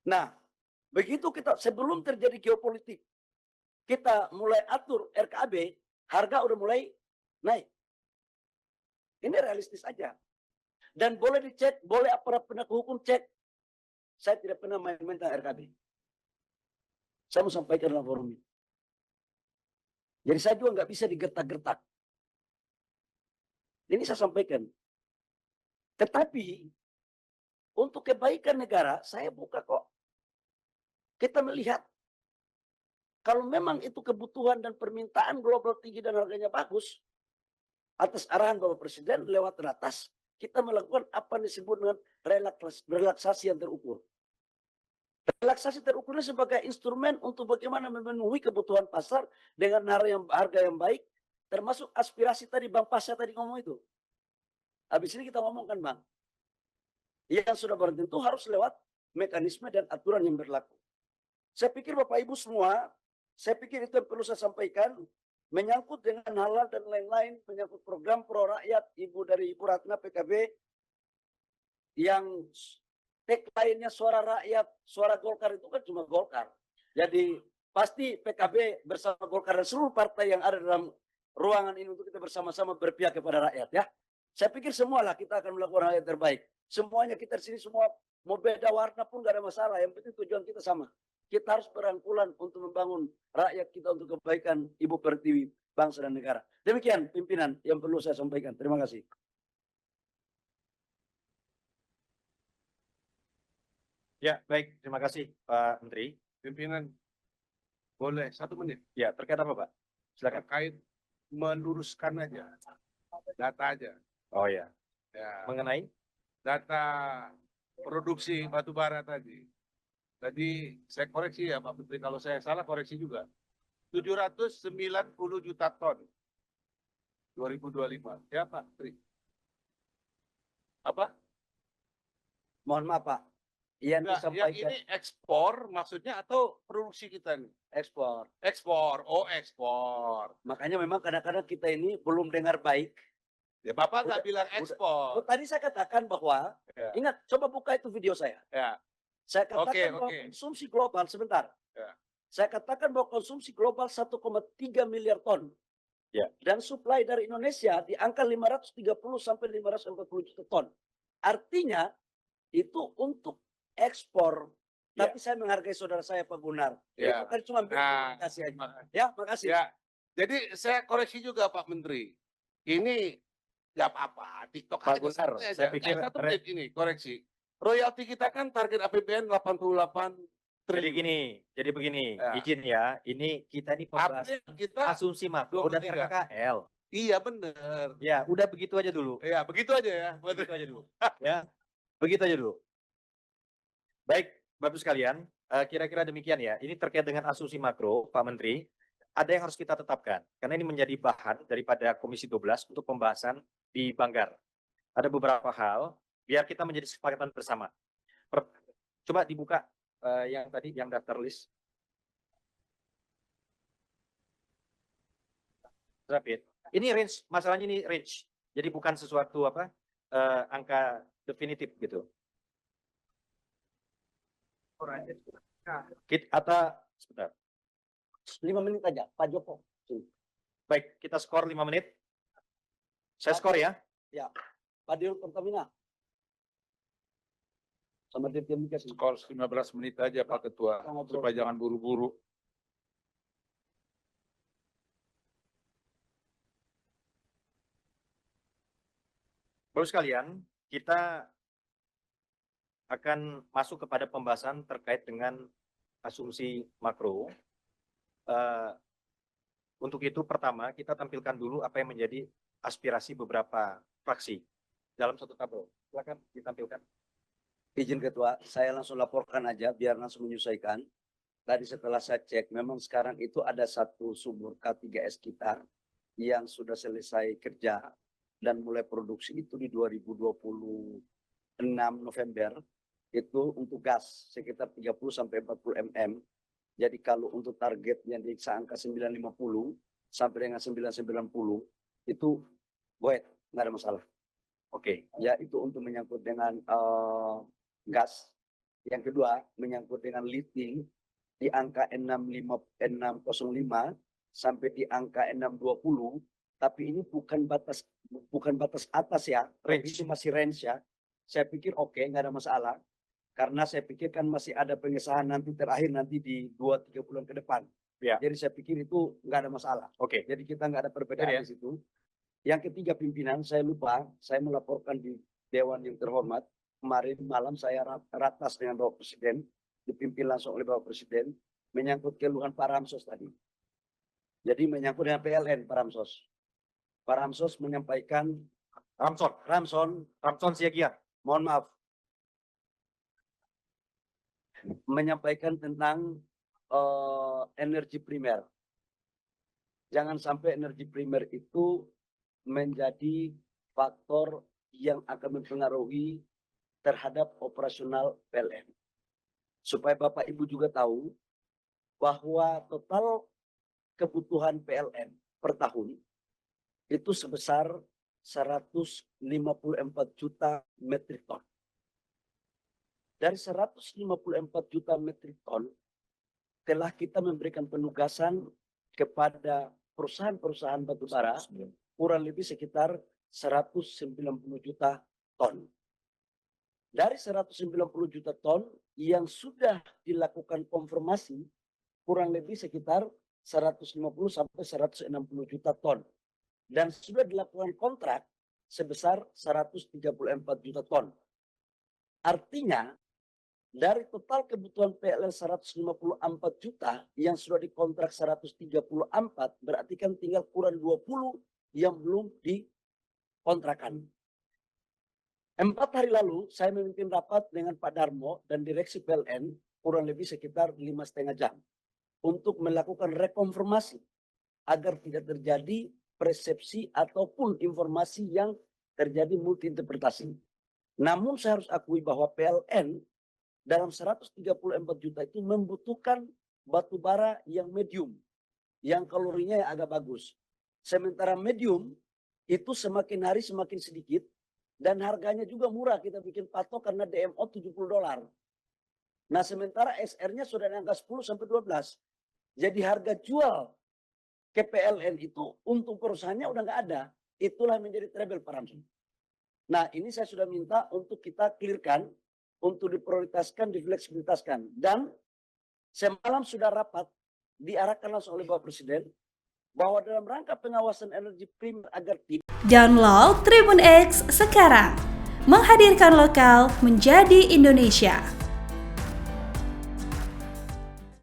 Nah, begitu kita sebelum terjadi geopolitik, kita mulai atur RKAB, harga udah mulai naik. Ini realistis aja. Dan boleh dicek, boleh aparat penegak hukum cek. Saya tidak pernah main-main tentang RKAB. Saya mau sampaikan dalam forum ini. Jadi saya juga nggak bisa digertak-gertak. Ini saya sampaikan. Tetapi untuk kebaikan negara, saya buka kok. Kita melihat kalau memang itu kebutuhan dan permintaan global tinggi dan harganya bagus, atas arahan Bapak Presiden lewat ratas, kita melakukan apa yang disebut dengan relaksasi yang terukur. Relaksasi terukurnya sebagai instrumen untuk bagaimana memenuhi kebutuhan pasar dengan harga yang baik, termasuk aspirasi tadi Bang Pasha tadi ngomong itu. Habis ini kita ngomongkan Bang, yang sudah barang tentu harus lewat mekanisme dan aturan yang berlaku. Saya pikir Bapak Ibu semua, saya pikir itu yang perlu saya sampaikan, menyangkut dengan hal-hal dan lain-lain, menyangkut program pro rakyat Ibu Ratna PKB, yang tagline-nya suara rakyat, suara Golkar itu kan cuma Golkar. Jadi pasti PKB bersama Golkar dan seluruh partai yang ada dalam ruangan ini untuk kita bersama-sama berpihak kepada rakyat ya. Saya pikir semualah kita akan melakukan hal yang terbaik. Semuanya kita di sini semua mau beda warna pun gak ada masalah. Yang penting tujuan kita sama. Kita harus berangkulan untuk membangun rakyat kita untuk kebaikan Ibu Pertiwi, bangsa dan negara. Demikian pimpinan yang perlu saya sampaikan. Terima kasih. Ya, baik. Terima kasih Pak Menteri. Pimpinan, boleh 1 menit. Ya, terkait apa Pak? Silakan. Terkait meluruskan aja, data aja. Oh ya. Ya, Mengenai data produksi batu bara tadi. Tadi saya koreksi ya Pak Menteri, kalau saya salah koreksi juga. 790 juta ton 2025. Ya Pak Menteri. Apa? Mohon maaf Pak. Yang Yang disampaikan ini ekspor maksudnya atau produksi kita nih? ekspor. Ekspor, oh ekspor. Makanya memang kadang-kadang kita ini belum dengar baik. Ya Bapak nggak bilang ekspor. Tadi saya katakan bahwa, Ya. ingat, coba buka itu video saya. Ya. Saya katakan bahwa konsumsi global, sebentar. Ya. Saya katakan bahwa konsumsi global 1,3 miliar ton. Ya. Dan supply dari Indonesia di angka 530 sampai 540 juta ton. Artinya itu untuk ekspor. Ya. Tapi saya menghargai saudara saya Pak Gunar. Ya. Bukan cuma kasih aja. Ya, makasih. Ya. Jadi saya koreksi juga Pak Menteri. Ini nggak apa-apa. TikTok Pak aja. Gunar, saya pikir 1 menit ini koreksi. Royalti kita kan target APBN 88 triliun. jadi begini, Ya. izin ya, ini kita ini pembahas Artinya kita asumsi makro dan 23. RKKL. iya benar. Ya, udah begitu aja dulu. Ya, begitu aja ya. Begitu aja dulu. Ya, begitu aja dulu. Baik, Bapak sekalian, kira-kira demikian ya. Ini terkait dengan asumsi makro, Pak Menteri. Ada yang harus kita tetapkan, karena ini menjadi bahan daripada Komisi 12 untuk pembahasan di Banggar. Ada beberapa hal, biar kita menjadi kesepakatan bersama. Coba dibuka yang tadi, yang daftar list. Rapid. Ini range, masalahnya ini range. Jadi bukan sesuatu apa angka definitif gitu. Atau sebentar. 5 menit aja, Pak Joko. Baik, kita skor 5 menit. Saya skor ya. Ya, Pak Dirut Pertamina. Sama Dirjen Migas. Skor 15 menit aja Pak Ketua, supaya jangan buru-buru. Baru sekalian, kita akan masuk kepada pembahasan terkait dengan asumsi makro. Untuk itu pertama kita tampilkan dulu apa yang menjadi aspirasi beberapa fraksi dalam satu tabel. Silakan ditampilkan. Izin Ketua, saya langsung laporkan aja biar langsung menyesuaikan. Tadi setelah saya cek, memang sekarang itu ada satu sumur K3S kita yang sudah selesai kerja dan mulai produksi itu di 2026 November. Itu untuk gas sekitar 30 sampai 40 mm. Jadi kalau untuk targetnya di angka 950 sampai dengan 990 itu goet, nggak ada masalah. Oke. Ya itu untuk menyangkut dengan gas. Yang kedua, menyangkut dengan lifting di angka 605 sampai di angka 620, tapi ini bukan batas atas ya, tapi Range. itu masih range ya. Saya pikir oke, nggak ada masalah. Karena saya pikir kan masih ada pengesahan nanti terakhir nanti di 2-3 bulan ke depan. Ya. Jadi saya pikir itu nggak ada masalah. Oke. Jadi kita nggak ada perbedaan Ya. di situ. Yang ketiga pimpinan, saya lupa, saya melaporkan di Dewan yang terhormat. Kemarin malam saya ratas dengan Bapak Presiden, dipimpin langsung oleh Bapak Presiden, menyangkut keluhan Pak Ramsos tadi. Jadi menyangkut dengan PLN Pak Ramsos. Pak Ramsos menyampaikan, Ramson Siagian. mohon maaf, menyampaikan tentang energi primer. Jangan sampai energi primer itu menjadi faktor yang akan mempengaruhi terhadap operasional PLN. Supaya Bapak Ibu juga tahu bahwa total kebutuhan PLN per tahun itu sebesar 154 juta metrik ton. Dari 154 juta metrik ton telah kita memberikan penugasan kepada perusahaan-perusahaan batubara kurang lebih sekitar 190 juta ton. Dari 190 juta ton yang sudah dilakukan konfirmasi kurang lebih sekitar 150 sampai 160 juta ton. Dan sudah dilakukan kontrak sebesar 134 juta ton. Artinya dari total kebutuhan PLN 154 juta yang sudah dikontrak 134, berarti kan tinggal kurang 20 yang belum dikontrakan. 4 hari lalu saya memimpin rapat dengan Pak Darmo dan direksi PLN kurang lebih sekitar 5,5 jam untuk melakukan rekonfirmasi agar tidak terjadi persepsi ataupun informasi yang terjadi multiinterpretasi. Namun saya harus akui bahwa PLN dalam 134 juta itu membutuhkan batu bara yang medium, yang kalorinya yang agak bagus. Sementara medium itu semakin hari semakin sedikit dan harganya juga murah, kita bikin patok karena DMO $70. Nah sementara SR-nya sudah di angka 10 sampai 12. Jadi harga jual ke PLN itu untuk perusahaannya udah nggak ada. Itulah menjadi trouble Pak Ramson. Nah ini saya sudah minta untuk kita clearkan, untuk diprioritaskan, difleksibilitaskan. Dan semalam sudah rapat, diarahkan langsung oleh Bapak Presiden, bahwa dalam rangka pengawasan energi primer agar tidak. Download Tribun X sekarang, menghadirkan lokal menjadi Indonesia.